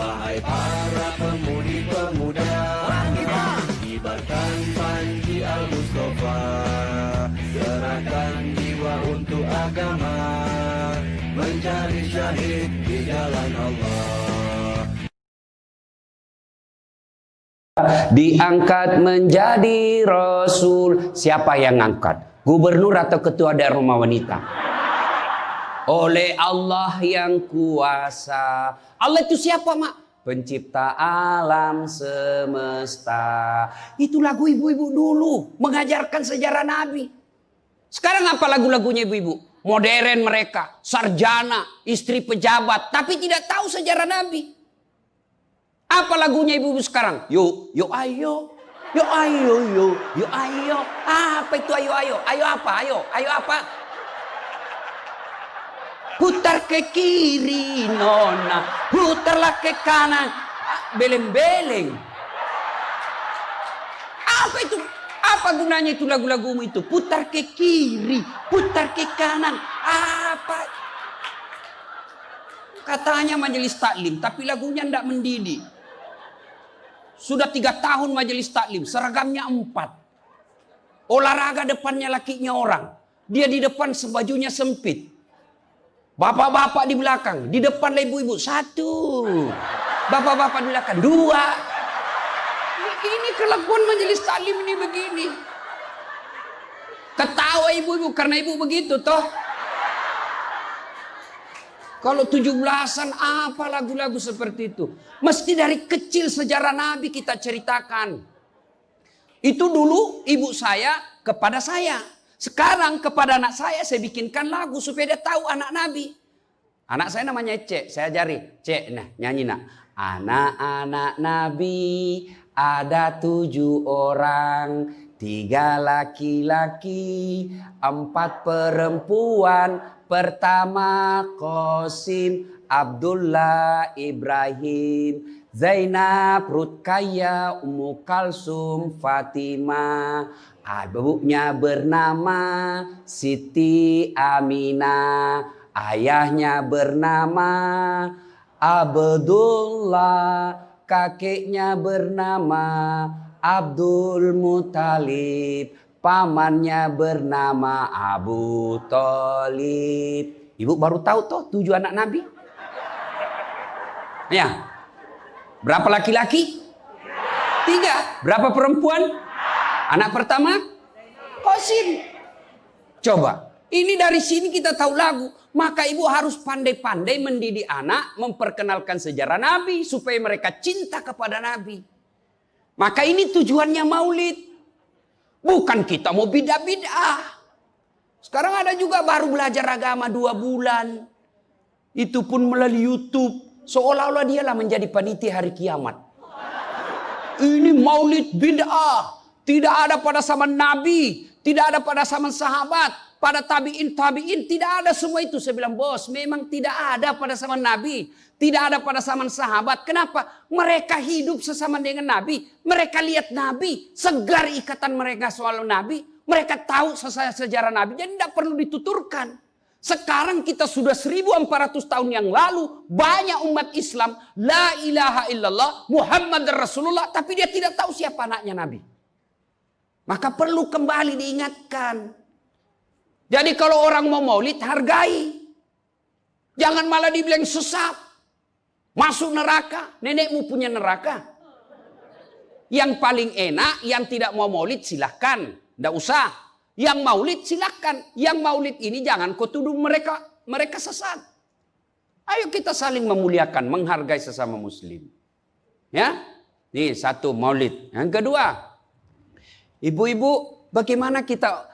Wahai para pemudi-pemuda, kibarkan panji Al-Mustafa, serahkan jiwa untuk agama, mencari syahid di jalan Allah. Diangkat menjadi Rasul. Siapa yang angkat? Gubernur atau ketua daerah rumah wanita? Oleh Allah yang kuasa. Allah itu siapa, Mak? Pencipta alam semesta. Itu lagu ibu-ibu dulu, mengajarkan sejarah Nabi. Sekarang apa lagu-lagunya ibu-ibu? Modern mereka, sarjana, istri pejabat, tapi tidak tahu sejarah Nabi. Apa lagunya ibu-ibu sekarang? Yuk, yuk ayo. Yuk ayo, yuk, yuk ayo. Apa itu ayo, ayo? Ayo apa? Ayo apa? Putar ke kiri, nona. Putarlah ke kanan. Beleng-beleng. Apa itu? Apa gunanya itu lagu-lagumu itu? Putar ke kiri, putar ke kanan. Apa? Katanya majelis taklim, tapi lagunya tidak mendidik. Sudah 3 tahun majelis taklim, seragamnya 4. Olahraga depannya lakinya orang. Dia di depan sebajunya sempit. Bapak-bapak di belakang, di depan ibu-ibu 1. Bapak-bapak di belakang 2. Ini kelakuan majelis taklim ini begini. Ketawa ibu-ibu karena ibu begitu toh. Kalau 17-an apa lagu-lagu seperti itu? Mesti dari kecil sejarah Nabi kita ceritakan. Itu dulu ibu saya kepada saya. Sekarang kepada anak saya bikinkan lagu supaya dia tahu anak Nabi. Anak saya namanya Cek, saya ajari. Cek, nah nyanyi nak. Anak-anak Nabi ada 7 orang. 3 laki-laki, 4 perempuan. Pertama Qasim, Abdullah, Ibrahim, Zainab, Rutkaya, Ummu Kalsum, Fatimah. Ibunya bernama Siti Aminah. Ayahnya bernama Abdullah. Kakeknya bernama Abdul Muthalib. Pamannya bernama Abu Thalib. Ibu baru tahu toh 7 anak Nabi? Ya. Berapa laki-laki? 3. Berapa perempuan? Anak pertama? Qasim. Coba. Ini dari sini kita tahu lagu. Maka ibu harus pandai-pandai mendidik anak. Memperkenalkan sejarah Nabi. Supaya mereka cinta kepada Nabi. Maka ini tujuannya maulid. Bukan kita mau bid'ah. Sekarang ada juga baru belajar agama 2 bulan. Itu pun melalui YouTube. Seolah-olah dialah menjadi panitia hari kiamat. Ini maulid bid'ah. Tidak ada pada zaman Nabi. Tidak ada pada zaman sahabat. Pada tabi'in. Tidak ada semua itu. Saya bilang bos memang tidak ada pada zaman Nabi. Tidak ada pada zaman sahabat. Kenapa? Mereka hidup sesama dengan Nabi. Mereka lihat Nabi. Segar ikatan mereka soal Nabi. Mereka tahu sejarah Nabi. Jadi tidak perlu dituturkan. Sekarang kita sudah 1400 tahun yang lalu. Banyak umat Islam. La ilaha illallah. Muhammad Rasulullah. Tapi dia tidak tahu siapa anaknya Nabi. Maka perlu kembali diingatkan. Jadi kalau orang mau maulid hargai. Jangan malah dibilang sesat. Masuk neraka, nenekmu punya neraka. Yang paling enak, yang tidak mau maulid silahkan. Tidak usah. Yang maulid silahkan. Yang maulid ini jangan kau tuduh mereka sesat. Ayo kita saling memuliakan, menghargai sesama muslim. Ya, ini 1 maulid. Yang kedua, ibu-ibu bagaimana kita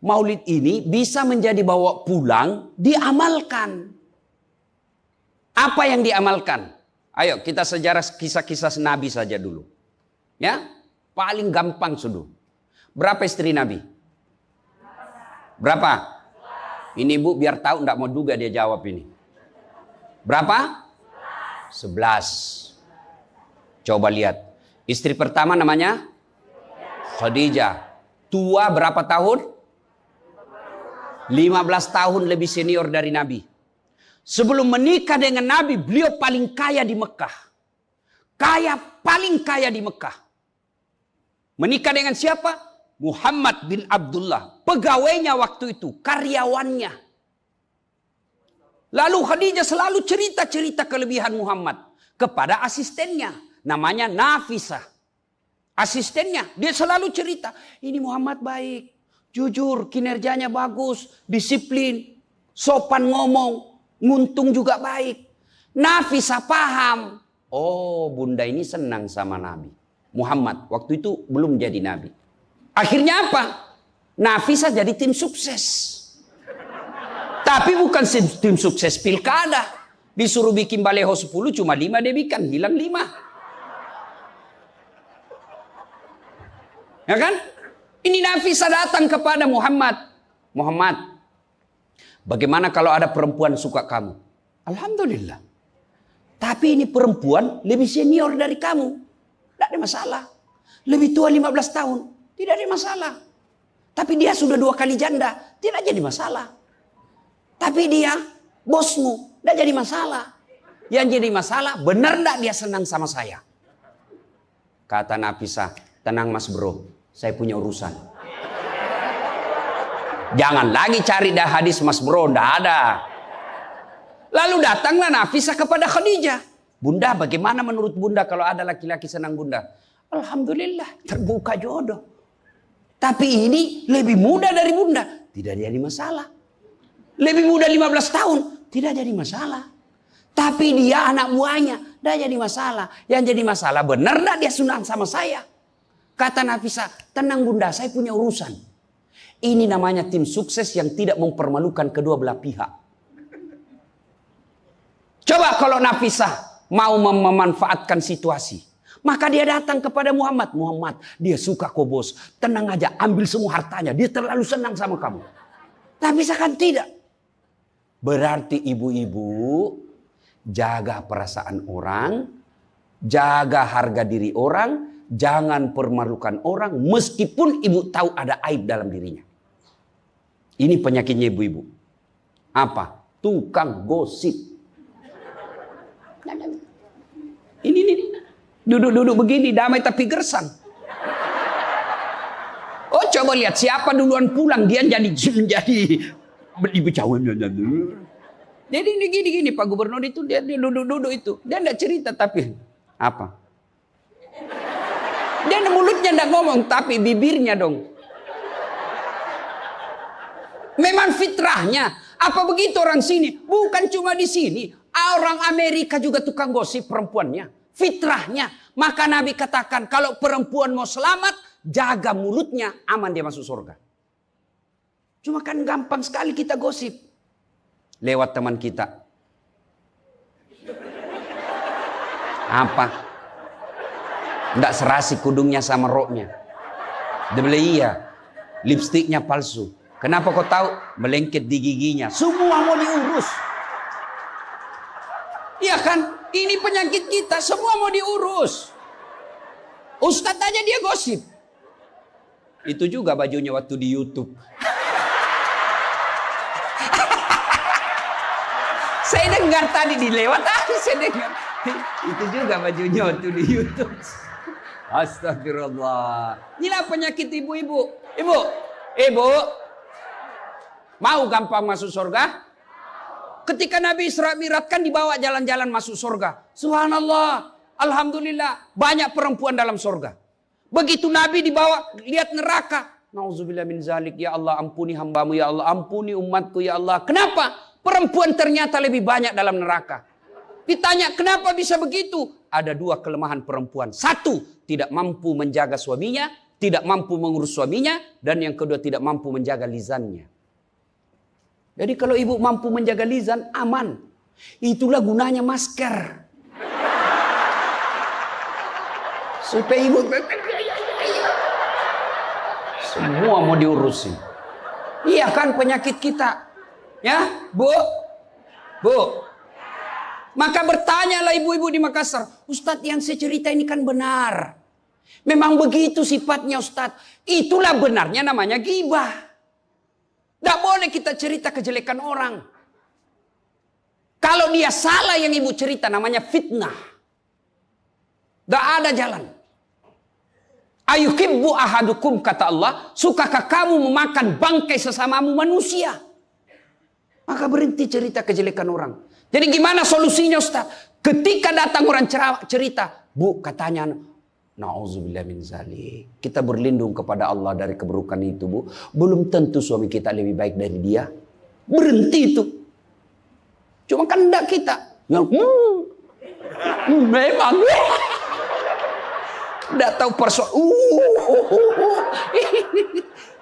maulid ini bisa menjadi bawa pulang, diamalkan. Apa yang diamalkan? Ayo kita sejarah kisah-kisah Nabi saja dulu. Ya, paling gampang sudah. Berapa istri Nabi? Berapa? Ini ibu biar tahu enggak mau duga dia jawab ini. Berapa? 11. Coba lihat. Istri pertama namanya Khadijah. Tua berapa tahun? 15 tahun lebih senior dari Nabi. Sebelum menikah dengan Nabi, beliau paling kaya di Mekah. paling kaya di Mekah. Menikah dengan siapa? Muhammad bin Abdullah. Pegawainya waktu itu, karyawannya. Lalu Khadijah selalu cerita-cerita kelebihan Muhammad kepada asistennya. Namanya Nafisah. Asistennya, dia selalu cerita. Ini Muhammad baik, jujur, kinerjanya bagus, disiplin, sopan ngomong, nguntung juga baik. Nafisah paham. Oh, bunda ini senang sama Nabi Muhammad. Waktu itu belum jadi Nabi. Akhirnya apa? Nafisah jadi tim sukses. Tapi bukan tim sukses pilkada. Disuruh bikin baleho 10, cuma 5 dia bikin. Hilang 5. Ya kan? Ini Nafisah datang kepada Muhammad. Muhammad, bagaimana kalau ada perempuan suka kamu? Alhamdulillah. Tapi ini perempuan lebih senior dari kamu. Tidak ada masalah. Lebih tua 15 tahun. Tidak ada masalah. Tapi dia sudah 2 kali janda. Tidak jadi masalah. Tapi dia bosmu. Tidak jadi masalah. Yang jadi masalah, benar tidak dia senang sama saya? Kata Nafisah, tenang mas bro. Saya punya urusan. Jangan lagi cari dah hadis mas bro. Tidak ada. Lalu datanglah Nafisah kepada Khadijah. Bunda, bagaimana menurut bunda kalau ada laki-laki senang bunda? Alhamdulillah, terbuka jodoh. Tapi ini lebih muda dari bunda. Tidak jadi masalah. Lebih muda 15 tahun. Tidak jadi masalah. Tapi dia anak buahnya. Tidak jadi masalah. Yang jadi masalah, benar tidak dia senang sama saya? Kata Nafisah, tenang bunda, saya punya urusan. Ini namanya tim sukses yang tidak mempermalukan kedua belah pihak. Coba kalau Nafisah mau memanfaatkan situasi. Maka dia datang kepada Muhammad. Muhammad, dia suka kok bos. Tenang aja, ambil semua hartanya. Dia terlalu senang sama kamu. Nafisah kan tidak. Berarti ibu-ibu jaga perasaan orang. Jaga harga diri orang. Jangan permalukan orang. Meskipun ibu tahu ada aib dalam dirinya. Ini penyakitnya ibu-ibu. Apa? Tukang gosip. Ini. Duduk-duduk begini, damai tapi gersang. Oh, coba lihat siapa duluan pulang, dia jadi ibu cawan. Jadi gini Pak Gubernur itu dia duduk-duduk itu. Dia enggak cerita tapi apa? Dia mulutnya enggak ngomong tapi bibirnya dong. Memang fitrahnya. Apa begitu orang sini? Bukan cuma di sini. Orang Amerika juga tukang gosip perempuannya. Fitrahnya. Maka Nabi katakan kalau perempuan mau selamat, jaga mulutnya, aman dia masuk surga. Cuma kan gampang sekali kita gosip. Lewat teman kita. Apa? Nggak serasi kudungnya sama roknya. Dia bilang iya. Lipstiknya palsu. Kenapa kau tahu? Melengket di giginya. Semua mau diurus. Iya kan? Ini penyakit kita. Semua mau diurus. Ustadz aja dia gosip. Itu juga bajunya waktu di YouTube. Saya dengar tadi dilewat tadi saya dengar. Itu juga bajunya waktu di YouTube. Astagfirullah. Inilah penyakit ibu-ibu. Ibu. Mau gampang masuk surga? Ketika Nabi Isra Mi'raj kan dibawa jalan-jalan masuk surga. Subhanallah. Alhamdulillah. Banyak perempuan dalam surga. Begitu Nabi dibawa lihat neraka. Nauzubillah min zalik. Ya Allah ampuni hambamu. Ya Allah ampuni umatku. Ya Allah. Kenapa? Perempuan ternyata lebih banyak dalam neraka. Ditanya kenapa bisa begitu? Ada 2 kelemahan perempuan. 1, tidak mampu menjaga suaminya. Tidak mampu mengurus suaminya. Dan yang kedua tidak mampu menjaga lisannya. Jadi kalau ibu mampu menjaga lisan, aman. Itulah gunanya masker. Supaya ibu semua mau diurusin. Iya kan penyakit kita. Ya, Bu. Maka bertanyalah ibu-ibu di Makassar. Ustadz yang saya cerita ini kan benar. Memang begitu sifatnya Ustadz. Itulah benarnya namanya ghibah. Tidak boleh kita cerita kejelekan orang. Kalau dia salah yang ibu cerita namanya fitnah. Tidak ada jalan. Ayuhibbu ahadukum, kata Allah, sukakah kamu memakan bangkai sesamamu manusia? Maka berhenti cerita kejelekan orang. Jadi gimana solusinya, Ustaz? Ketika datang orang cerita, Bu, katanya, na'udzubillah min zalik, kita berlindung kepada Allah dari keburukan itu, Bu. Belum tentu suami kita lebih baik dari dia. Berhenti itu. Cuma kan enggak kita. Yang memang enggak tahu persoalan.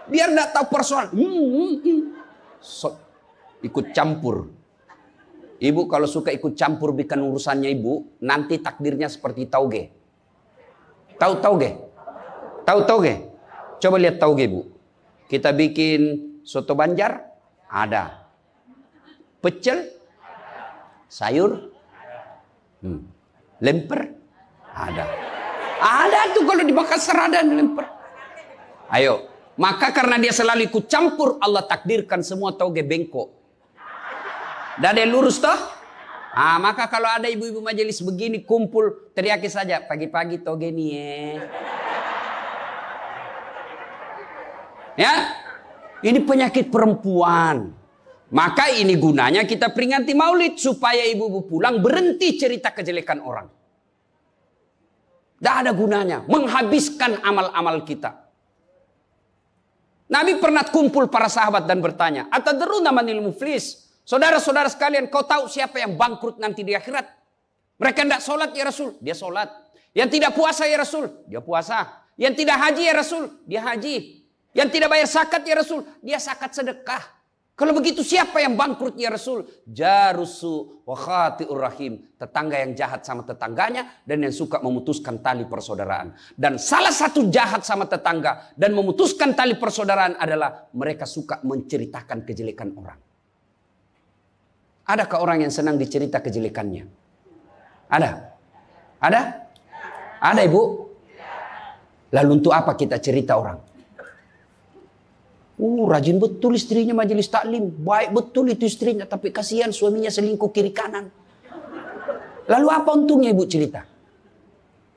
Biar enggak tahu persoalan. Ikut campur. Ibu kalau suka ikut campur bikin urusannya ibu, nanti takdirnya seperti tauge. Tahu tauge? Tahu tauge? Coba lihat tauge, Bu. Kita bikin soto Banjar, ada. Pecel, sayur, lemper, ada. Ada tuh kalau di Makassar ada lemper. Ayo, maka karena dia selalu ikut campur, Allah takdirkan semua tauge bengkok. Dah ada lurus toh? Maka kalau ada ibu-ibu majelis begini kumpul, teriaki saja, pagi-pagi toge nih ya. Ini penyakit perempuan. Maka ini gunanya kita peringati maulid supaya ibu-ibu pulang berhenti cerita kejelekan orang. Tidak ada gunanya, menghabiskan amal-amal kita. Nabi pernah kumpul para sahabat dan bertanya, atadruna manil muflis? Saudara-saudara sekalian, kau tahu siapa yang bangkrut nanti di akhirat? Mereka tidak sholat ya Rasul, dia sholat. Yang tidak puasa ya Rasul, dia puasa. Yang tidak haji ya Rasul, dia haji. Yang tidak bayar zakat ya Rasul, dia zakat sedekah. Kalau begitu siapa yang bangkrut ya Rasul? Jarusu wa khati'ur rahim. Tetangga yang jahat sama tetangganya dan yang suka memutuskan tali persaudaraan. Dan salah satu jahat sama tetangga dan memutuskan tali persaudaraan adalah mereka suka menceritakan kejelekan orang. Adakah orang yang senang dicerita kejelekannya? Ada? Ada? Ada, Ibu? Lalu untuk apa kita cerita orang? Rajin betul istrinya majelis taklim. Baik betul itu istrinya. Tapi kasihan suaminya selingkuh kiri kanan. Lalu apa untungnya Ibu cerita?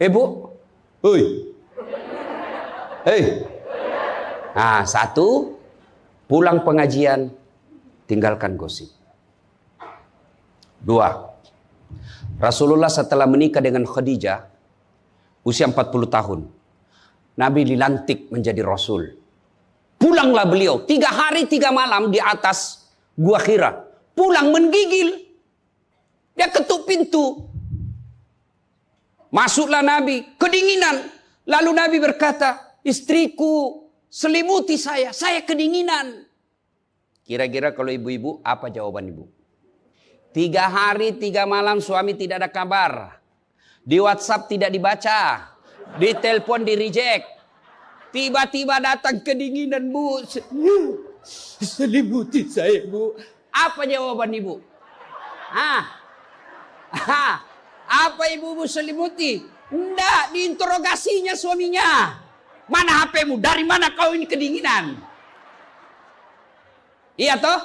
Ibu? Hei. Hei. Satu. Pulang pengajian. Tinggalkan gosip. Dua. Rasulullah setelah menikah dengan Khadijah. Usia 40 tahun. Nabi dilantik menjadi Rasul. Pulanglah beliau 3 hari 3 malam di atas Gua Hira. Pulang menggigil. Dia ketuk pintu. Masuklah Nabi. Kedinginan. Lalu Nabi berkata, istriku selimuti saya kedinginan. Kira-kira kalau ibu-ibu apa jawaban ibu? 3 hari 3 malam suami tidak ada kabar. Di WhatsApp tidak dibaca. Di telepon di reject. Tiba-tiba datang kedinginan, Bu. Selimuti saya, Bu. Apa jawaban ibu? Apa ibu selimuti? Enggak, diinterogasinya suaminya. Mana HP-mu? Dari mana kau ini kedinginan? Iya toh?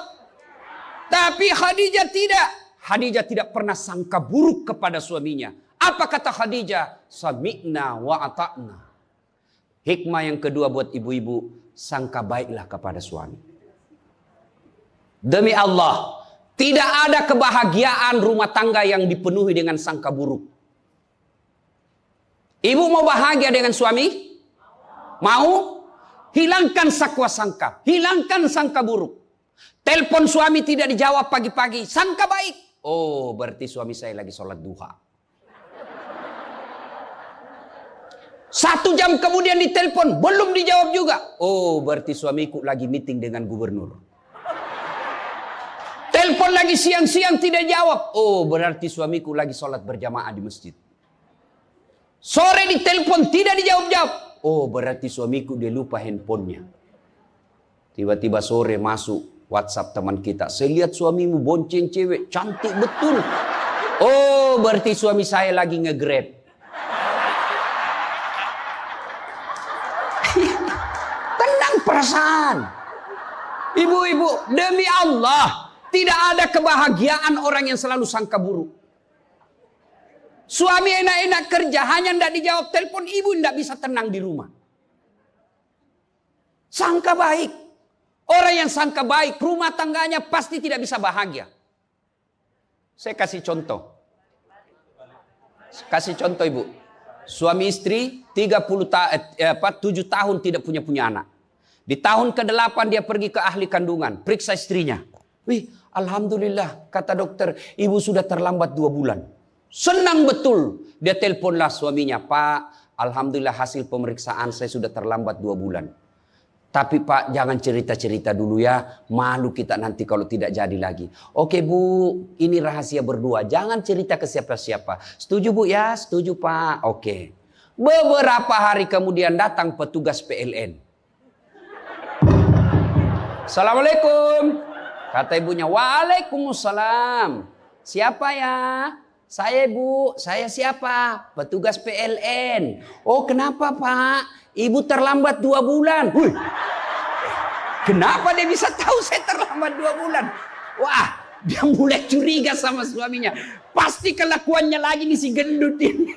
Tapi Khadijah tidak. Khadijah tidak pernah sangka buruk kepada suaminya. Apa kata Khadijah? Sami'na wa ata'na. Hikmah yang kedua buat ibu-ibu, sangka baiklah kepada suami. Demi Allah, tidak ada kebahagiaan rumah tangga yang dipenuhi dengan sangka buruk. Ibu mau bahagia dengan suami? Mau? Hilangkan sakwa sangka, hilangkan sangka buruk. Telepon suami tidak dijawab pagi-pagi, sangka baik. Oh, berarti suami saya lagi sholat duha. 1 jam kemudian ditelepon, belum dijawab juga. Oh, berarti suamiku lagi meeting dengan gubernur. Telepon lagi siang-siang tidak jawab. Oh, berarti suamiku lagi sholat berjamaah di masjid. Sore ditelepon tidak dijawab-jawab. Oh, berarti suamiku dia lupa handphonenya. Tiba-tiba sore masuk WhatsApp teman kita. Saya lihat suamimu bonceng cewek, cantik betul. Oh, berarti suami saya lagi nge-grab. Perasaan. Ibu-ibu, demi Allah, tidak ada kebahagiaan orang yang selalu sangka buruk. Suami enak-enak kerja, hanya tidak dijawab telepon, ibu tidak bisa tenang di rumah. Sangka baik. Orang yang sangka baik, rumah tangganya pasti tidak bisa bahagia. Saya kasih contoh. Kasih contoh ibu. Suami istri 7 tahun tidak punya anak. Di tahun ke-8 dia pergi ke ahli kandungan, periksa istrinya. Wih, alhamdulillah, kata dokter, ibu sudah terlambat 2 bulan. Senang betul. Dia teleponlah suaminya, Pak, alhamdulillah hasil pemeriksaan saya sudah terlambat 2 bulan. Tapi Pak, jangan cerita-cerita dulu ya. Malu kita nanti kalau tidak jadi lagi. Oke Bu, ini rahasia berdua. Jangan cerita ke siapa-siapa. Setuju Bu ya? Setuju Pak. Oke. Beberapa hari kemudian datang petugas PLN. Assalamualaikum. Kata ibunya, Waalaikumsalam. Siapa ya? Saya Bu. Saya siapa? Petugas PLN. Oh kenapa Pak? Ibu terlambat 2 bulan. Wih. Kenapa dia bisa tahu saya terlambat 2 bulan? Wah, dia mulai curiga sama suaminya. Pasti kelakuannya lagi nih si gendut ini.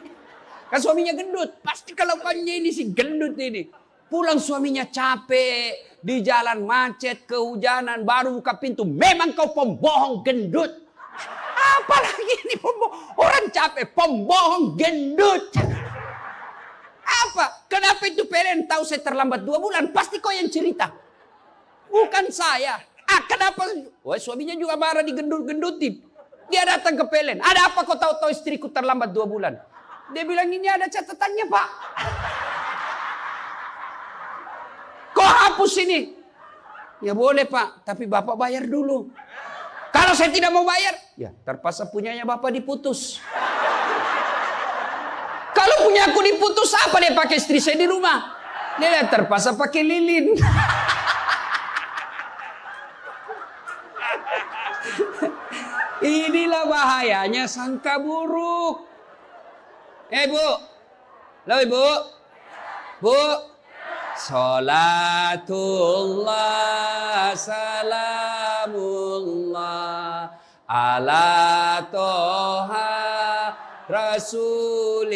Kan suaminya gendut. Pasti kelakuannya ini si gendut ini. Pulang suaminya capek. Di jalan macet, kehujanan. Baru buka pintu. Memang kau pembohong gendut. Apalagi ini pembohong. Orang capek. Pembohong gendut. Apa? Kenapa itu PLN tahu saya terlambat 2 bulan? Pasti kau yang cerita. Bukan saya. Kenapa? Wah, suaminya juga marah digendut-gendutin. Dia datang ke PLN. Ada apa kau tahu-tahu istriku terlambat 2 bulan? Dia bilang ini ada catatannya Pak. Kau hapus ini. Ya boleh Pak. Tapi Bapak bayar dulu. Kalau saya tidak mau bayar. Ya terpaksa punyanya Bapak diputus. Kalau punya aku diputus, apa dia pakai istri saya di rumah? Dia terpaksa pakai lilin. Inilah bahayanya sangka buruk. Bu. Halo Ibu. Bu. Salatullah salamullah ala toha Rasulillah,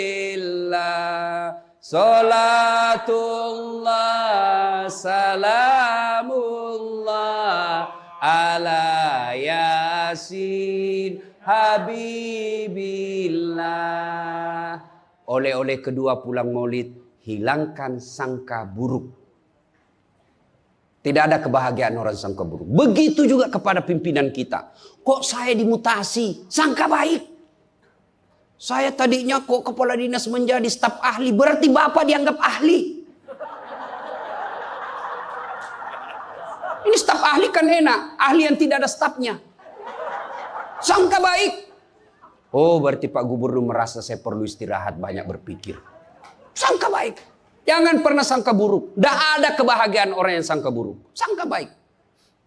salatullah, salamullah, ala yasin habibillah. Oleh-oleh kedua pulang maulid, hilangkan sangka buruk. Tidak ada kebahagiaan orang sangka buruk. Begitu juga kepada pimpinan kita. Kok saya dimutasi? Sangka baik. Saya tadinya kok kepala dinas menjadi staf ahli. Berarti Bapak dianggap ahli. Ini staf ahli kan enak. Ahli yang tidak ada stafnya. Sangka baik. Oh berarti Pak Gubernur merasa saya perlu istirahat, banyak berpikir. Sangka baik. Jangan pernah sangka buruk. Tidak ada kebahagiaan orang yang sangka buruk. Sangka baik.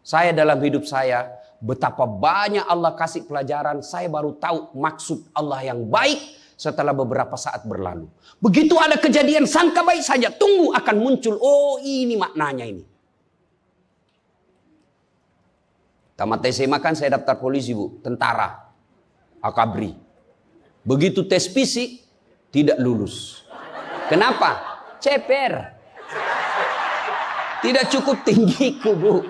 Saya dalam hidup saya, betapa banyak Allah kasih pelajaran, saya baru tahu maksud Allah yang baik setelah beberapa saat berlalu. Begitu ada kejadian sangka baik saja, tunggu akan muncul, oh ini maknanya ini. Tamat SMA kan saya daftar polisi Bu, tentara, akabri. Begitu tes fisik, tidak lulus. Kenapa? Ceper. Tidak cukup tinggiku Bu.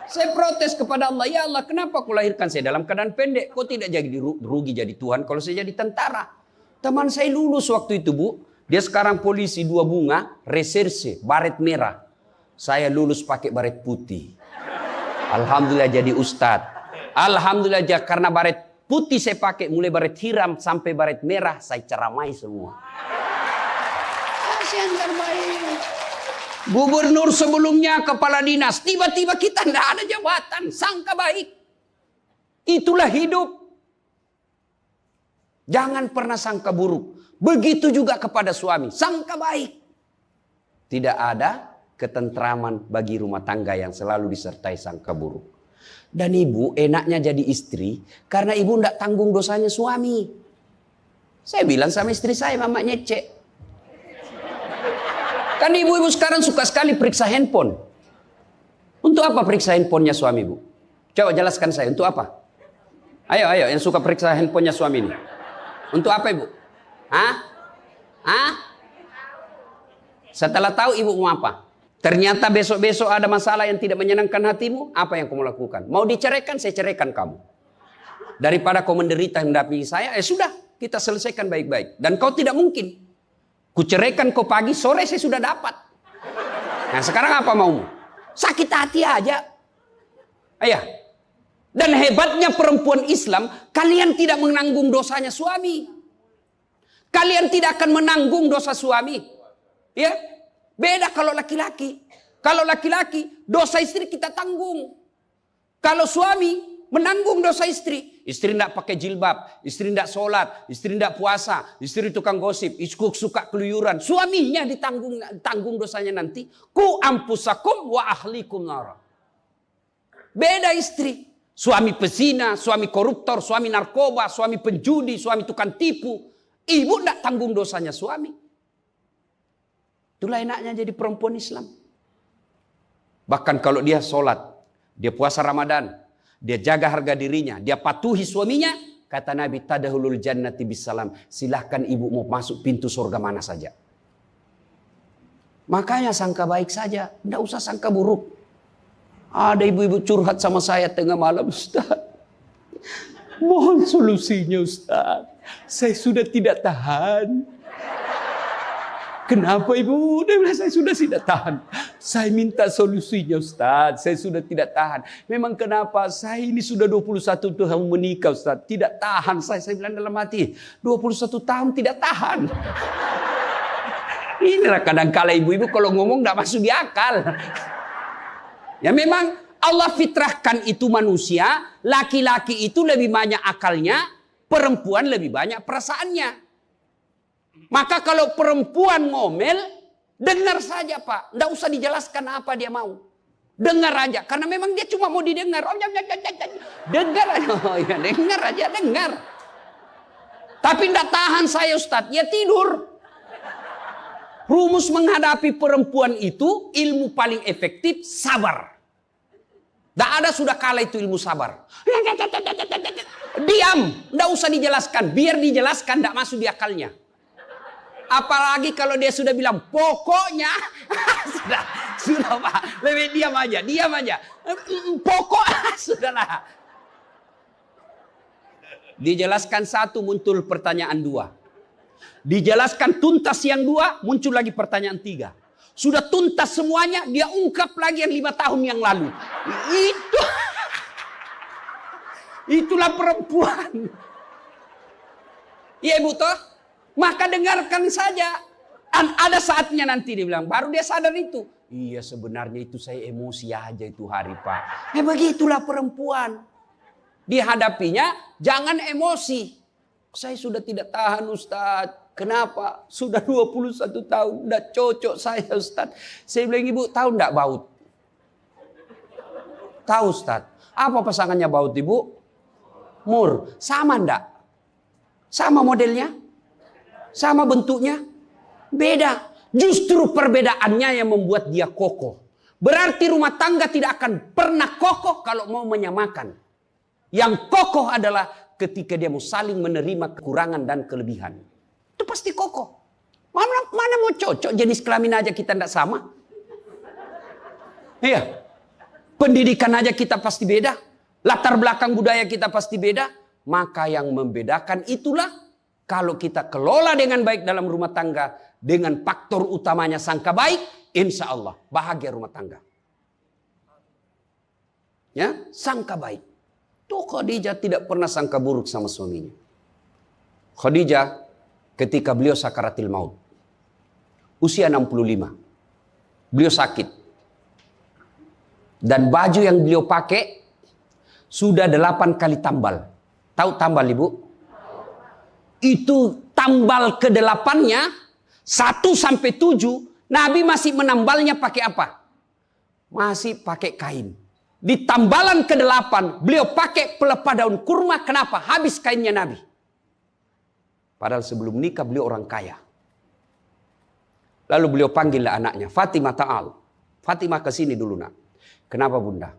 Saya protes kepada Allah, ya Allah kenapa kau lahirkan saya dalam keadaan pendek? Kau tidak jadi rugi jadi Tuhan kalau saya jadi tentara. Teman saya lulus waktu itu Bu. Dia sekarang polisi 2 bunga, reserse, baret merah. Saya lulus pakai baret putih. Alhamdulillah jadi ustadz. Alhamdulillah karena baret putih saya pakai, mulai baret hiram sampai baret merah, saya ceramai semua. Kasihan terbaik. Gubernur sebelumnya kepala dinas, tiba-tiba kita tidak ada jabatan, sangka baik. Itulah hidup. Jangan pernah sangka buruk. Begitu juga kepada suami, sangka baik. Tidak ada ketentraman bagi rumah tangga yang selalu disertai sangka buruk. Dan ibu enaknya jadi istri karena ibu tidak tanggung dosanya suami. Saya bilang sama istri saya, mama nyecek. Kan ibu-ibu sekarang suka sekali periksa handphone. Untuk apa periksa handphonenya suami Bu? Coba jelaskan saya, untuk apa? Ayo yang suka periksa handphonenya suami ini. Untuk apa Ibu? Ah? Ah? Setelah tahu ibu mau apa? Ternyata besok-besok ada masalah yang tidak menyenangkan hatimu, apa yang kamu lakukan? Mau diceraikan, saya ceraikan kamu. Daripada kau menderita mendampingi saya, sudah, kita selesaikan baik-baik. Dan kau tidak mungkin. Kuceraikan kau pagi, sore saya sudah dapat. Nah sekarang apa maumu? Sakit hati aja. Ayah. Dan hebatnya perempuan Islam, kalian tidak menanggung dosanya suami. Kalian tidak akan menanggung dosa suami. Ya, beda kalau laki-laki. Kalau laki-laki, dosa istri kita tanggung. Kalau suami menanggung dosa istri. Istri tidak pakai jilbab, istri tidak sholat, istri tidak puasa, istri tukang gosip, istri suka keluyuran. Suaminya ditanggung dosanya nanti. Ku ampusakum wa ahlikum nara. Beda istri. Suami pezina, suami koruptor, suami narkoba, suami penjudi, suami tukang tipu. Ibu tidak tanggung dosanya suami. Itulah enaknya jadi perempuan Islam. Bahkan kalau dia sholat, dia puasa Ramadan, dia jaga harga dirinya, dia patuhi suaminya, kata Nabi, tadahulul jannati bisalam. Silahkan ibu mau masuk pintu surga mana saja. Makanya sangka baik saja, tidak usah sangka buruk. Ada ibu-ibu curhat sama saya tengah malam, Ustaz. Mohon solusinya Ustaz. Saya sudah tidak tahan. Kenapa ibu? Dia bilang saya sudah tidak tahan. Saya minta solusinya Ustaz. Saya sudah tidak tahan. Memang kenapa? Saya ini sudah 21 tahun menikah Ustaz. Tidak tahan. Saya bilang dalam hati. 21 tahun tidak tahan. Inilah kadang-kala ibu-ibu kalau ngomong tidak masuk di akal. Ya memang Allah fitrahkan itu manusia. Laki-laki itu lebih banyak akalnya. Perempuan lebih banyak perasaannya. Maka kalau perempuan ngomel, dengar saja Pak. Tidak usah dijelaskan apa dia mau. Dengar aja. Karena memang dia cuma mau didengar. Dengar aja. Oh, ya, dengar aja, dengar. Tapi tidak tahan saya Ustaz. Ya tidur. Rumus menghadapi perempuan itu, ilmu paling efektif, sabar. Tidak ada sudah kalah itu ilmu sabar. Diam. Tidak usah dijelaskan. Biar dijelaskan tidak masuk di akalnya. Apalagi kalau dia sudah bilang pokoknya sudah Pak, lebih diam aja. Pokok sudahlah. Dijelaskan satu muncul pertanyaan dua. Dijelaskan tuntas yang dua muncul lagi pertanyaan tiga. Sudah tuntas semuanya dia ungkap lagi yang 5 tahun yang lalu. Itulah perempuan. Iya Ibu toh? Maka dengarkan saja. Ada saatnya nanti dia bilang. Baru dia sadar itu. Iya sebenarnya itu saya emosi aja itu hari Pak. Begitulah perempuan. Dihadapinya jangan emosi. Saya sudah tidak tahan Ustaz. Kenapa? Sudah 21 tahun. Udah cocok saya Ustaz. Saya bilang ibu tahu enggak baut? Tahu Ustaz. Apa pasangannya baut ibu? Mur. Sama enggak? Sama modelnya? Sama bentuknya? Beda. Justru perbedaannya yang membuat dia kokoh. Berarti rumah tangga tidak akan pernah kokoh kalau mau menyamakan. Yang kokoh adalah ketika dia mau saling menerima kekurangan dan kelebihan. Itu pasti kokoh. Mana mau cocok jenis kelamin aja kita tidak sama. Iya. Pendidikan aja kita pasti beda. Latar belakang budaya kita pasti beda. Maka yang membedakan itulah kalau kita kelola dengan baik dalam rumah tangga, dengan faktor utamanya sangka baik, insya Allah bahagia rumah tangga. Ya, sangka baik. Tuh Khadijah tidak pernah sangka buruk sama suaminya. Khadijah ketika beliau sakaratil maut, usia 65, beliau sakit. Dan baju yang beliau pakai sudah 8 kali tambal. Tahu tambal Ibu? Itu tambal ke-8-nya 1 sampai 7 Nabi masih menambalnya pakai apa? Masih pakai kain. Di tambalan ke-8 beliau pakai pelepah daun kurma. Kenapa? Habis kainnya Nabi. Padahal sebelum nikah beliau orang kaya. Lalu beliau panggillah anaknya, Fatimah ta'al. Fatimah ke sini dulu nak. Kenapa bunda?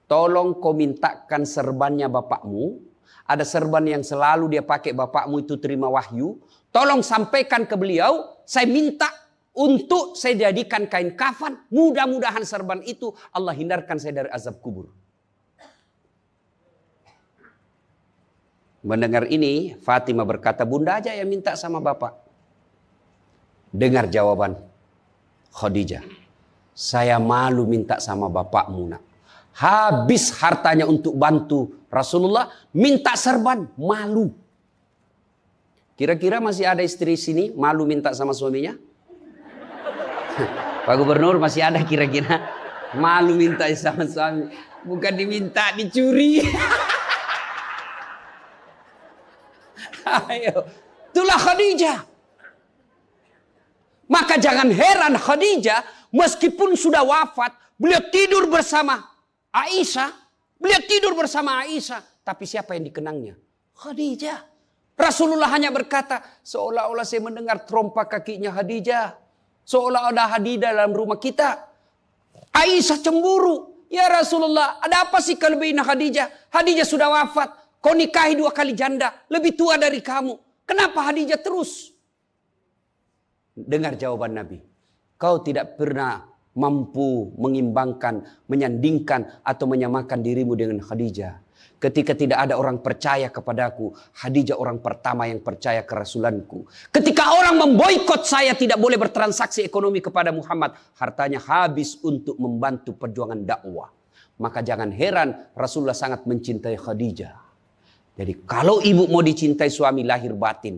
Tolong kau mintakan serbannya bapakmu. Ada serban yang selalu dia pakai bapakmu itu terima wahyu. Tolong sampaikan ke beliau, saya minta untuk saya jadikan kain kafan. Mudah-mudahan serban itu Allah hindarkan saya dari azab kubur. Mendengar ini, Fatimah berkata, bunda aja yang minta sama bapak. Dengar jawaban Khadijah. Saya malu minta sama bapakmu, nak. Habis hartanya untuk bantu Rasulullah, minta serban, malu. Kira-kira masih ada istri sini malu minta sama suaminya? Pak Gubernur, masih ada kira-kira malu minta sama suami? Bukan diminta, dicuri. Ayo, itulah Khadijah. Maka jangan heran Khadijah meskipun sudah wafat, beliau tidur bersama Aisyah. Beliau tidur bersama Aisyah. Tapi siapa yang dikenangnya? Khadijah. Rasulullah hanya berkata, seolah-olah saya mendengar trompa kakinya Khadijah. Seolah ada Khadijah dalam rumah kita. Aisyah cemburu. Ya Rasulullah, ada apa sih kelebihan Khadijah? Khadijah sudah wafat. Kau nikahi 2 kali janda. Lebih tua dari kamu. Kenapa Khadijah terus? Dengar jawaban Nabi. Kau tidak pernah mampu mengimbangkan, menyandingkan atau menyamakan dirimu dengan Khadijah. Ketika tidak ada orang percaya kepadaku, Khadijah orang pertama yang percaya ke Rasulanku. Ketika orang memboikot saya tidak boleh bertransaksi ekonomi kepada Muhammad, hartanya habis untuk membantu perjuangan dakwah. Maka jangan heran Rasulullah sangat mencintai Khadijah. Jadi kalau ibu mau dicintai suami lahir batin,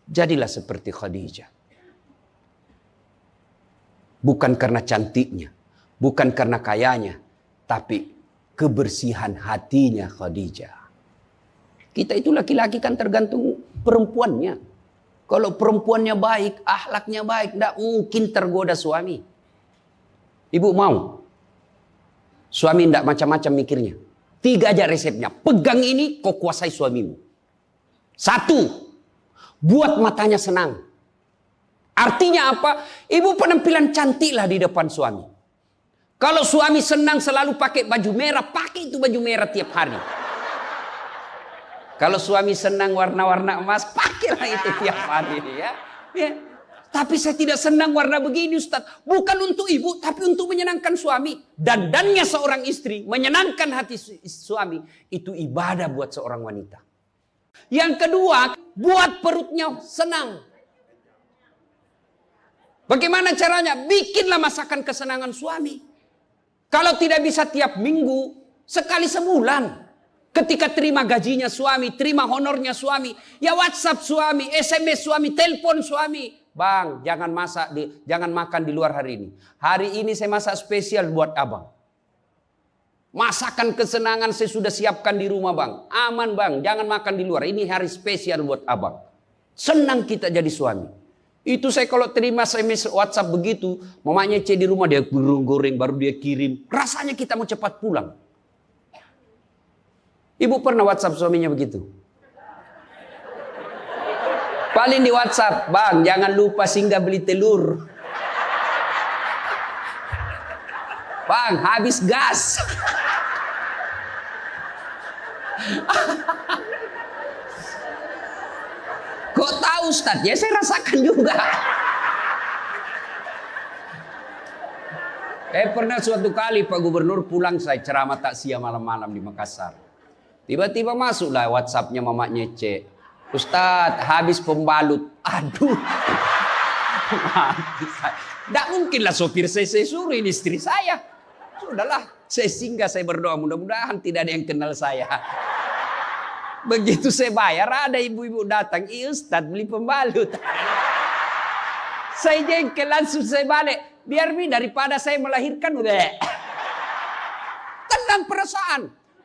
jadilah seperti Khadijah. Bukan karena cantiknya, bukan karena kayanya, tapi kebersihan hatinya Khadijah. Kita itu laki-laki kan tergantung perempuannya. Kalau perempuannya baik, akhlaknya baik, tidak mungkin tergoda suami. Ibu mau? Suami tidak macam-macam mikirnya. 3 aja resepnya. Pegang ini, kau kuasai suamimu. 1, buat matanya senang. Artinya apa? Ibu penampilan cantiklah di depan suami. Kalau suami senang selalu pakai baju merah, pakai itu baju merah tiap hari. Kalau suami senang warna-warna emas, pakailah itu tiap hari. Ya. Tapi saya tidak senang warna begini, Ustaz. Bukan untuk ibu, tapi untuk menyenangkan suami. Dandannya seorang istri, menyenangkan hati suami, itu ibadah buat seorang wanita. Yang kedua, buat perutnya senang. Bagaimana caranya? Bikinlah masakan kesenangan suami. Kalau tidak bisa tiap minggu, sekali sebulan. Ketika terima gajinya suami, terima honornya suami, ya WhatsApp suami, SMS suami, telepon suami. Bang, jangan makan di luar hari ini. Hari ini saya masak spesial buat abang. Masakan kesenangan saya sudah siapkan di rumah bang. Aman bang, jangan makan di luar. Ini hari spesial buat abang. Senang kita jadi suami. Itu saya kalau terima SMS WhatsApp begitu, mamanya C di rumah dia goreng baru dia kirim. Rasanya kita mau cepat pulang. Ibu pernah WhatsApp suaminya begitu? Paling di WhatsApp, bang jangan lupa singgah beli telur. Bang habis gas. Kok tahu Ustaz? Ya saya rasakan juga. Pernah suatu kali Pak Gubernur pulang saya ceramah takziah malam-malam di Makassar. Tiba-tiba masuklah WhatsAppnya mamanya C. Ustaz habis pembalut. Aduh. Tidak mungkinlah sopir saya suruh ini istri saya. Sudahlah saya singgah, saya berdoa mudah-mudahan tidak ada yang kenal saya. Begitu saya bayar ada ibu-ibu datang, Ustaz beli pembalut. Saya jengkel langsung saya balik. Biar daripada saya melahirkan udah. Tenang perasaan.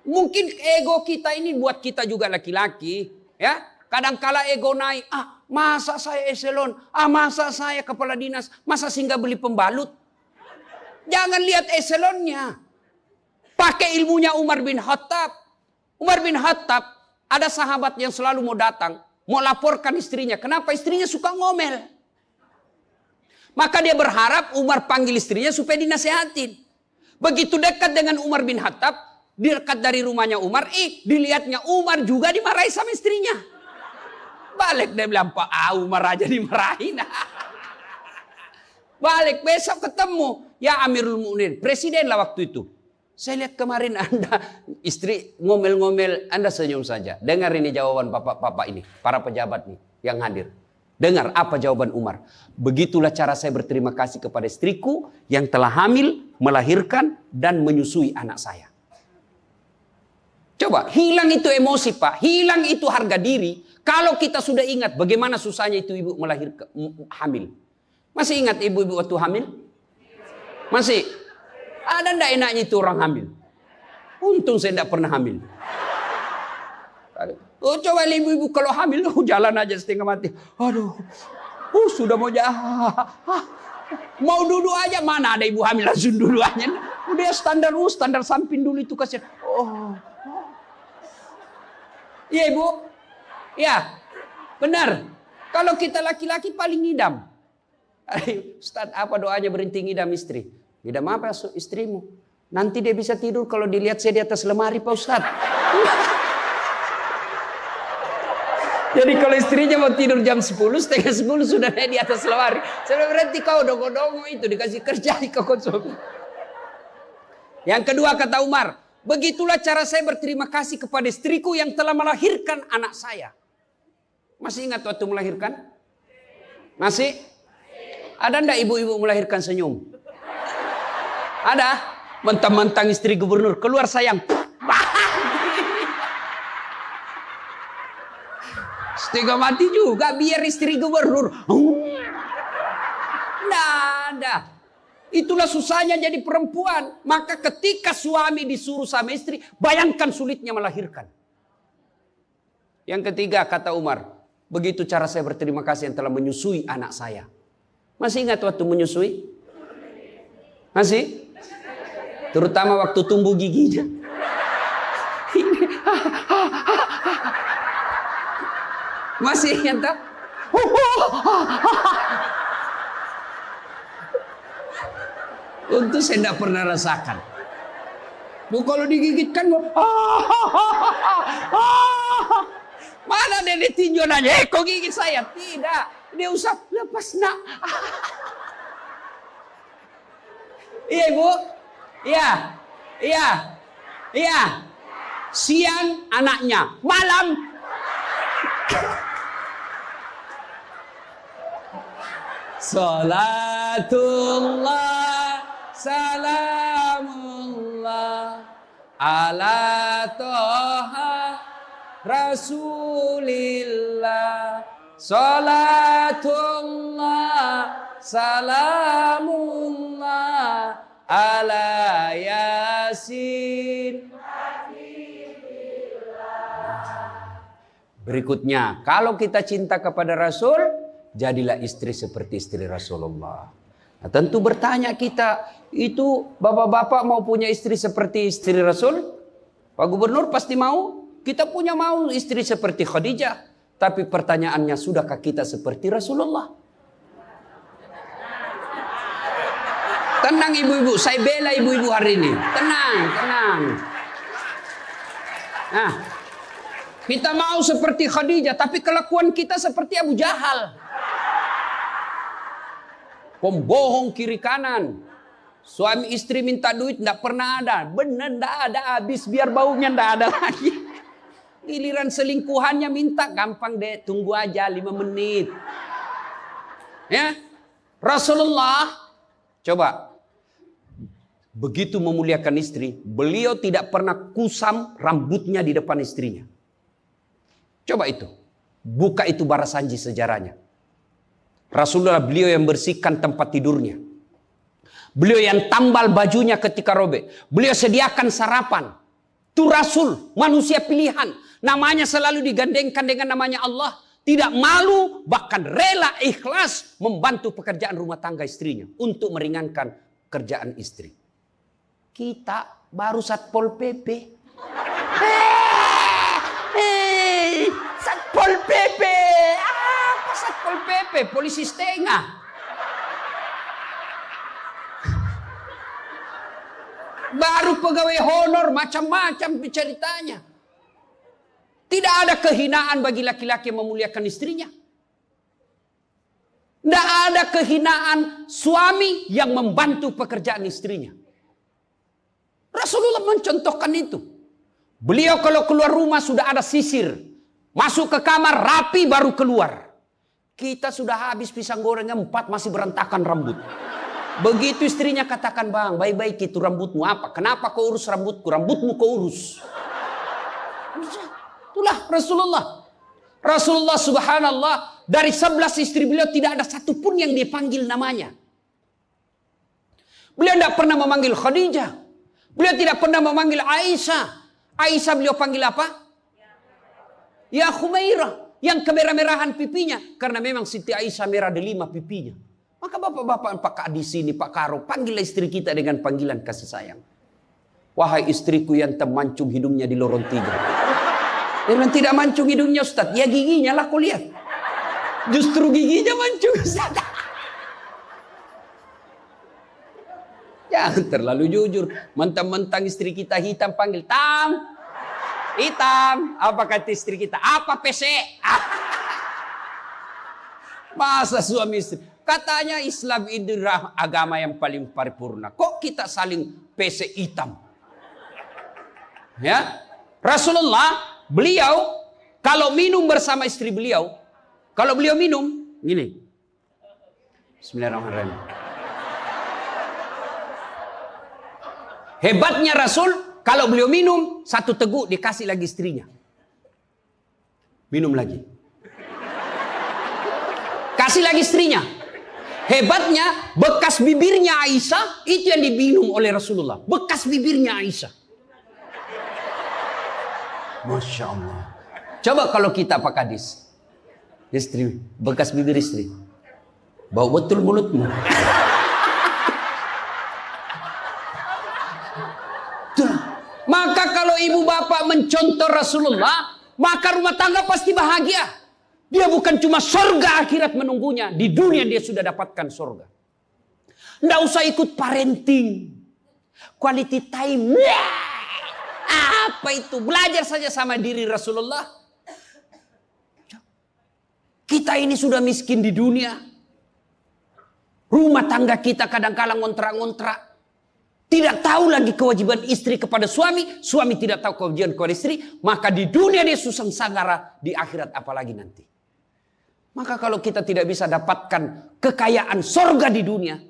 Mungkin ego kita ini buat kita juga laki-laki, ya. Kadangkala ego naik, masa saya eselon, masa saya kepala dinas, masa singgah beli pembalut. Jangan lihat eselonnya. Pakai ilmunya Umar bin Khattab. Umar bin Khattab ada sahabat yang selalu mau datang, mau laporkan istrinya. Kenapa istrinya suka ngomel? Maka dia berharap Umar panggil istrinya supaya dinasehatin. Begitu dekat dengan Umar bin Khattab, dekat dari rumahnya Umar, dilihatnya Umar juga dimarahi sama istrinya. Balik dia bilang, Pak Umar aja dimarahin. Balik besok ketemu. Ya Amirul Mukminin, presiden lah waktu itu. Saya lihat kemarin Anda istri ngomel-ngomel, Anda senyum saja. Dengar ini jawaban bapak-bapak ini, para pejabat nih yang hadir. Dengar apa jawaban Umar. Begitulah cara saya berterima kasih kepada istriku yang telah hamil, melahirkan, dan menyusui anak saya. Coba, hilang itu emosi Pak, hilang itu harga diri. Kalau kita sudah ingat bagaimana susahnya itu ibu melahirkan, hamil. Masih ingat ibu-ibu waktu hamil? Masih? Ada ndak enaknya itu orang hamil? Untung saya ndak pernah hamil. Oh, coba ibu-ibu kalau hamil, jalan aja setengah mati. Aduh, sudah mau mau duduk aja, mana ada ibu hamil langsung duduk aja. Udah standar samping dulu itu kasihan. Iya ibu, ya benar. Kalau kita laki-laki paling ngidam. Ustaz, apa doanya berhenti ngidam istri? Ngidam apa istrimu? Nanti dia bisa tidur kalau dilihat saya di atas lemari Pak Ustaz. Jadi kalau istrinya mau tidur jam 10, setengah 10 sudah di atas lemari. Saya berarti kau dongo-dongo itu dikasih kerja di konsumsi. Yang kedua kata Umar, begitulah cara saya berterima kasih kepada istriku yang telah melahirkan anak saya. Masih ingat waktu melahirkan? Masih? Ada ndak ibu-ibu melahirkan senyum? Ada? Mentang-mentang istri gubernur keluar sayang. Setengah mati juga biar istri gubernur. Nggak ada. Itulah susahnya jadi perempuan. Maka ketika suami disuruh sama istri, bayangkan sulitnya melahirkan. Yang ketiga kata Umar, begitu cara saya berterima kasih yang telah menyusui anak saya. Masih ingat waktu menyusui? Masih? Terutama waktu tumbuh giginya. Masih ingat tak? Untuk saya tidak pernah rasakan. Bu kalau digigit kan mana dia ditinjau nanya, kok gigit saya? Tidak. Dia usap, lepas nak. Iya ibu? Iya. Iya. Iya. Siang anaknya, malam. Salatullah, salamullah, ala toha rasulillah. Salatullah, salamullah, ala yasin. Berikutnya, kalau kita cinta kepada Rasul, jadilah istri seperti istri Rasulullah. Nah, tentu bertanya kita, itu bapak-bapak mau punya istri seperti istri Rasul? Pak Gubernur pasti mau. Kita punya mau istri seperti Khadijah. Tapi pertanyaannya, sudahkah kita seperti Rasulullah? Tenang ibu-ibu, saya bela ibu-ibu hari ini. Tenang, tenang. Nah, kita mau seperti Khadijah, tapi kelakuan kita seperti Abu Jahal. Pembohong kiri kanan. Suami istri minta duit tidak pernah ada. Benar tidak ada, habis biar baunya tidak ada lagi. Giliran selingkuhannya minta, gampang deh, tunggu aja 5 menit. Ya, Rasulullah, coba, begitu memuliakan istri, beliau tidak pernah kusam rambutnya di depan istrinya. Coba itu, buka itu Barasanji sejarahnya. Rasulullah beliau yang bersihkan tempat tidurnya. Beliau yang tambal bajunya ketika robek. Beliau sediakan sarapan. Itu Rasul, manusia pilihan. Namanya selalu digandengkan dengan namanya Allah. Tidak malu, bahkan rela ikhlas membantu pekerjaan rumah tangga istrinya. Untuk meringankan kerjaan istri. Kita baru Satpol PP. Satpol PP. Apa Satpol PP? Polisi setengah. Baru pegawai honor macam-macam ceritanya. Tidak ada kehinaan bagi laki-laki yang memuliakan istrinya. Tidak ada kehinaan suami yang membantu pekerjaan istrinya. Rasulullah mencontohkan itu. Beliau kalau keluar rumah sudah ada sisir. Masuk ke kamar rapi baru keluar. Kita sudah habis pisang gorengnya 4 masih berantakan rambut. Begitu istrinya katakan, bang, baik-baik itu rambutmu apa? Kenapa kau urus rambutku? Rambutmu kau urus. Itulah Rasulullah. Rasulullah subhanallah, dari 11 istri beliau tidak ada satupun yang dia panggil namanya. Beliau tidak pernah memanggil Khadijah. Beliau tidak pernah memanggil Aisyah. Aisyah beliau panggil apa? Ya Khumairah. Yang kemerah-merahan pipinya. Karena memang Siti Aisyah merah delima pipinya. Maka bapak-bapak Pak di sini, Pak Karo, panggillah istri kita dengan panggilan kasih sayang. Wahai istriku yang termancung hidungnya di lorong 3. Dia bilang, tidak mancung hidungnya Ustaz. Ya giginya lah kau lihat. Justru giginya mancung Ustaz. Jangan terlalu jujur. Mentang-mentang istri kita hitam panggil Tam. Hitam. Apa kata istri kita? Apa PC? Masa suami istri. Katanya Islam itu agama yang paling paripurna. Kok kita saling PC hitam? Ya. Rasulullah, beliau kalau minum bersama istri beliau, kalau beliau minum gini. Bismillahirrahmanirrahim. Hebatnya Rasul, kalau beliau minum, 1 teguk dikasih lagi istrinya. Minum lagi. Kasih lagi istrinya. Hebatnya, bekas bibirnya Aisyah, itu yang diminum oleh Rasulullah. Bekas bibirnya Aisyah. Masya Allah. Coba kalau kita Pak Kadis. Istri, bekas bibir istri. Bau betul mulutmu. Maka kalau ibu bapak mencontoh Rasulullah, maka rumah tangga pasti bahagia. Dia bukan cuma surga akhirat menunggunya. Di dunia dia sudah dapatkan surga. Nggak usah ikut parenting. Quality time. Apa itu? Belajar saja sama diri Rasulullah. Kita ini sudah miskin di dunia. Rumah tangga kita kadang-kala ngontrak-ngontrak. Tidak tahu lagi kewajiban istri kepada suami. Suami tidak tahu kewajiban kepada istri. Maka di dunia dia susah sanggara. Di akhirat apalagi nanti. Maka kalau kita tidak bisa dapatkan kekayaan sorga di dunia.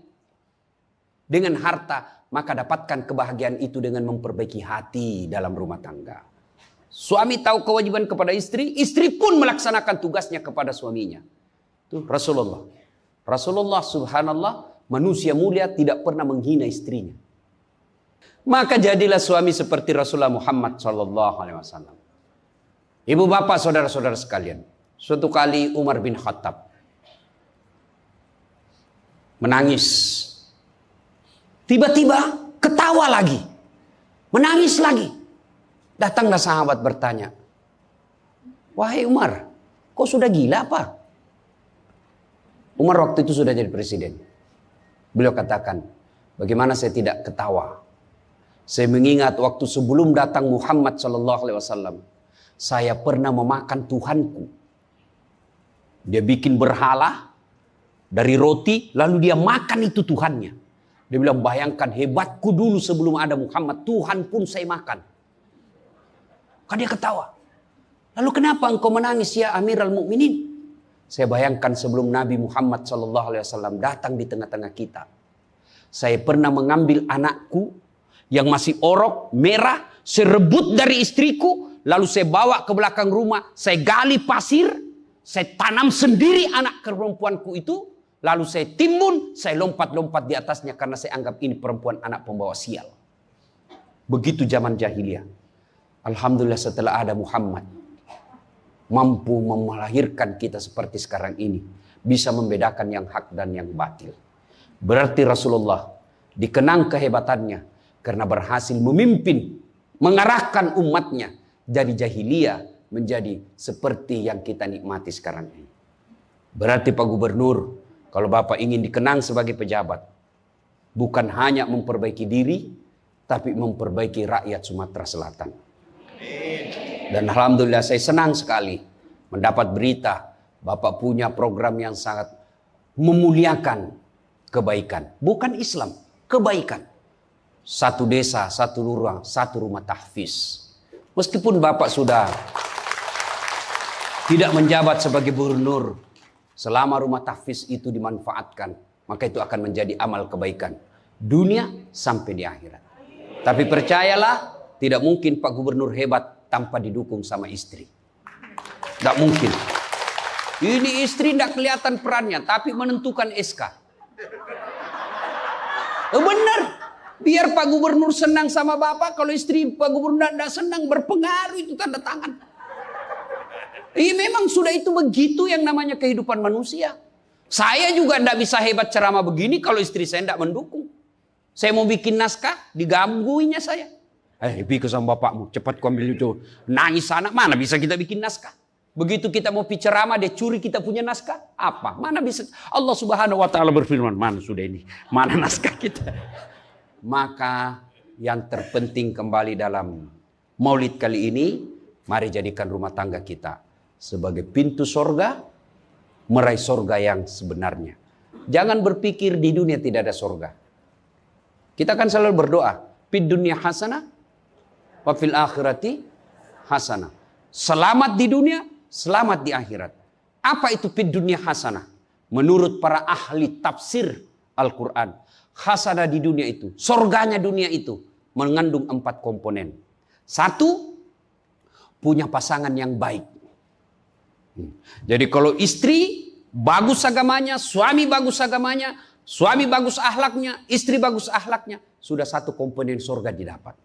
Dengan harta. Maka dapatkan kebahagiaan itu dengan memperbaiki hati dalam rumah tangga. Suami tahu kewajiban kepada istri. Istri pun melaksanakan tugasnya kepada suaminya. Itu Rasulullah. Rasulullah subhanallah. Manusia mulia tidak pernah menghina istrinya. Maka jadilah suami seperti Rasulullah Muhammad SAW. Ibu bapak saudara-saudara sekalian. Suatu kali Umar bin Khattab menangis. Tiba-tiba ketawa lagi. Menangis lagi. Datanglah sahabat bertanya. Wahai Umar, kok sudah gila apa? Umar waktu itu sudah jadi presiden. Beliau katakan, bagaimana saya tidak ketawa? Saya mengingat waktu sebelum datang Muhammad SAW, saya pernah memakan Tuhanku. Dia bikin berhala dari roti, lalu dia makan itu Tuhannya. Dia bilang, bayangkan hebatku dulu sebelum ada Muhammad, Tuhan pun saya makan. Kan dia ketawa. Lalu kenapa engkau menangis ya Amirul Mukminin? Saya bayangkan sebelum Nabi Muhammad SAW datang di tengah-tengah kita. Saya pernah mengambil anakku yang masih orok, merah, saya rebut dari istriku, lalu saya bawa ke belakang rumah, saya gali pasir, saya tanam sendiri anak perempuanku itu, lalu saya timbun, saya lompat-lompat di atasnya karena saya anggap ini perempuan anak pembawa sial. Begitu zaman jahiliyah. Alhamdulillah setelah ada Muhammad, mampu melahirkan kita seperti sekarang ini, bisa membedakan yang hak dan yang batil. Berarti Rasulullah dikenang kehebatannya, karena berhasil memimpin, mengarahkan umatnya dari jahiliyah menjadi seperti yang kita nikmati sekarang ini. Berarti Pak Gubernur, kalau Bapak ingin dikenang sebagai pejabat, bukan hanya memperbaiki diri, tapi memperbaiki rakyat Sumatera Selatan. Dan alhamdulillah saya senang sekali mendapat berita Bapak punya program yang sangat memuliakan kebaikan. Bukan Islam, kebaikan. Satu desa, satu lurah, satu rumah tahfiz. Meskipun Bapak sudah tidak menjabat sebagai gubernur, selama rumah tahfiz itu dimanfaatkan, maka itu akan menjadi amal kebaikan dunia sampai di akhirat. Tapi percayalah, tidak mungkin Pak Gubernur hebat tanpa didukung sama istri. Tidak mungkin. Ini istri tidak kelihatan perannya, tapi menentukan SK. Benar. Biar Pak Gubernur senang sama Bapak, kalau istri Pak Gubernur tidak senang, berpengaruh itu tanda tangan. Memang sudah itu begitu yang namanya kehidupan manusia. Saya juga tidak bisa hebat ceramah begini kalau istri saya tidak mendukung. Saya mau bikin naskah, digangguinya saya. Pergi sama bapakmu, cepat kau ambil itu. Nangis sana, mana bisa kita bikin naskah? Begitu kita mau ceramah, dia curi kita punya naskah. Apa? Mana bisa? Allah Subhanahu Wa Taala berfirman, mana sudah ini? Mana naskah kita? Maka yang terpenting kembali dalam Maulid kali ini, mari jadikan rumah tangga kita sebagai pintu sorga, meraih sorga yang sebenarnya. Jangan berpikir di dunia tidak ada sorga. Kita kan selalu berdoa, fid dunya hasanah, wa fil akhirati hasanah. Selamat di dunia, selamat di akhirat. Apa itu fid dunya hasanah? Menurut para ahli tafsir Al-Quran, hasanah di dunia itu, sorganya dunia itu mengandung 4 komponen. 1, punya pasangan yang baik. Jadi kalau istri bagus agamanya, suami bagus agamanya, suami bagus akhlaknya, istri bagus akhlaknya, sudah 1 komponen surga didapat.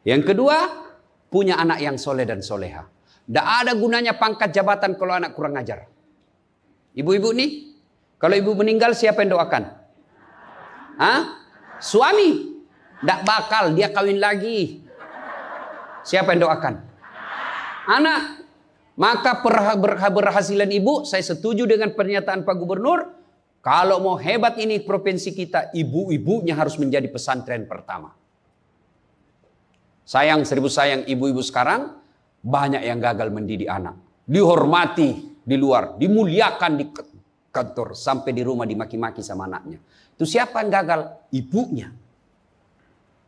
Yang kedua, punya anak yang soleh dan soleha. Tidak ada gunanya pangkat jabatan kalau anak kurang ajar. Ibu-ibu nih, kalau ibu meninggal siapa yang doakan? Suami. Tidak bakal, dia kawin lagi. Siapa yang doakan? Anak. Maka berhasilan ibu, saya setuju dengan pernyataan Pak Gubernur. Kalau mau hebat ini provinsi kita, ibu-ibunya harus menjadi pesantren pertama. Sayang, seribu sayang, ibu-ibu sekarang banyak yang gagal mendidik anak. Dihormati di luar, dimuliakan di kantor, sampai di rumah dimaki-maki sama anaknya. Itu siapa yang gagal? Ibunya.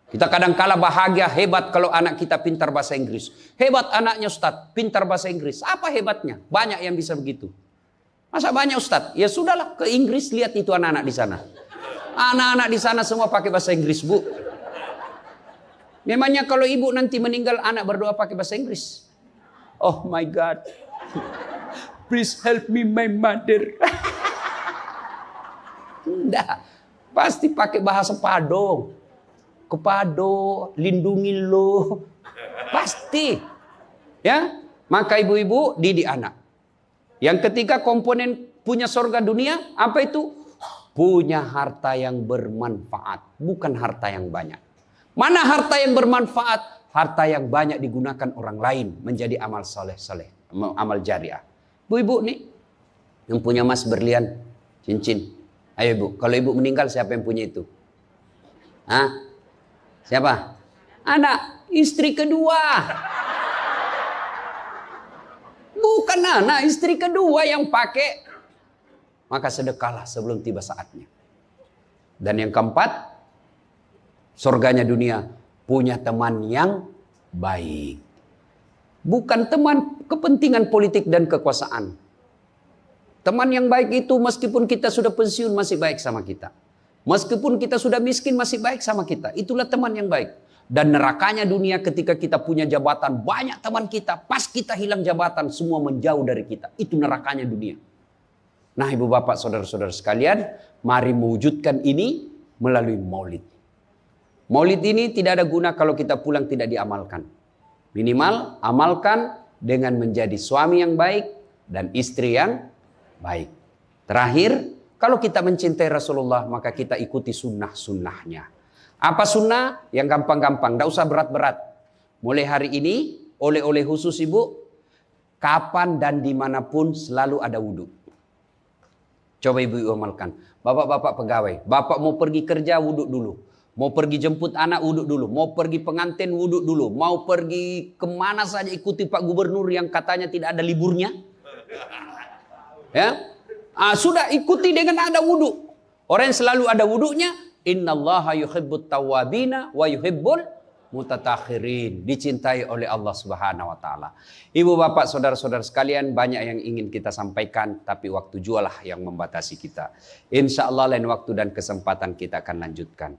Kita kadang-kala bahagia, hebat kalau anak kita pintar bahasa Inggris. Hebat anaknya Ustadz, pintar bahasa Inggris. Apa hebatnya? Banyak yang bisa begitu. Masa banyak Ustadz? Ya sudahlah, ke Inggris lihat itu anak-anak di sana. Anak-anak di sana semua pakai bahasa Inggris, Bu. Memangnya kalau ibu nanti meninggal, anak berdoa pakai bahasa Inggris? Oh my God. Please help me my mother. Enggak. Pasti pakai bahasa Pado. Kepado, lindungi lo. Pasti. Ya, maka ibu-ibu didik anak. Yang ketiga komponen punya surga dunia, apa itu? Punya harta yang bermanfaat, bukan harta yang banyak. Mana harta yang bermanfaat? Harta yang banyak digunakan orang lain menjadi amal soleh-soleh, amal jariah. Bu-ibu nih, yang punya emas berlian, cincin. Ayo ibu, kalau ibu meninggal siapa yang punya itu? Siapa? Anak, istri kedua. Bukan anak, istri kedua yang pakai. Maka sedekahlah sebelum tiba saatnya. Dan yang keempat, surganya dunia, punya teman yang baik. Bukan teman kepentingan politik dan kekuasaan. Teman yang baik itu meskipun kita sudah pensiun masih baik sama kita. Meskipun kita sudah miskin masih baik sama kita. Itulah teman yang baik. Dan nerakanya dunia ketika kita punya jabatan. Banyak teman kita. Pas kita hilang jabatan semua menjauh dari kita. Itu nerakanya dunia. Nah ibu bapak saudara-saudara sekalian. Mari mewujudkan ini melalui maulid. Maulid ini tidak ada guna kalau kita pulang tidak diamalkan. Minimal amalkan dengan menjadi suami yang baik. Dan istri yang baik. Terakhir. Kalau kita mencintai Rasulullah, maka kita ikuti sunnah-sunnahnya. Apa sunnah? Yang gampang-gampang, tidak usah berat-berat. Mulai hari ini, oleh-oleh khusus ibu, kapan dan dimanapun selalu ada wudhu. Coba ibu amalkan. Bapak-bapak pegawai, bapak mau pergi kerja wudhu dulu. Mau pergi jemput anak, wuduk dulu. Mau pergi pengantin, wuduk dulu. Mau pergi kemana saja, ikuti Pak Gubernur yang katanya tidak ada liburnya. Ya, sudah ikuti dengan ada wuduk. Orang yang selalu ada wuduknya, innallaha yuhibbut tawwabina wa yuhibbul mutattakhirin. Dicintai oleh Allah Subhanahu wa taala. Ibu bapak saudara-saudara sekalian, banyak yang ingin kita sampaikan, tapi waktu jualah yang membatasi kita. Insya Allah lain waktu dan kesempatan kita akan lanjutkan.